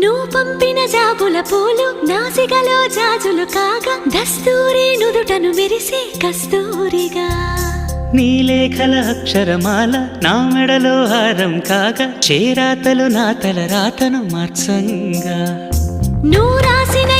నువ్వు పంపిన జాబుల పూలు నాసికలో జాజులు కాగా దస్తూరి నుదుటను మెరిసే కస్తూరిగా నీ లేఖల అక్షరమాల నా మెడలో హారం కాగా చేరాతలు నా తల రాతను మార్చంగా నువ్వు రాసిన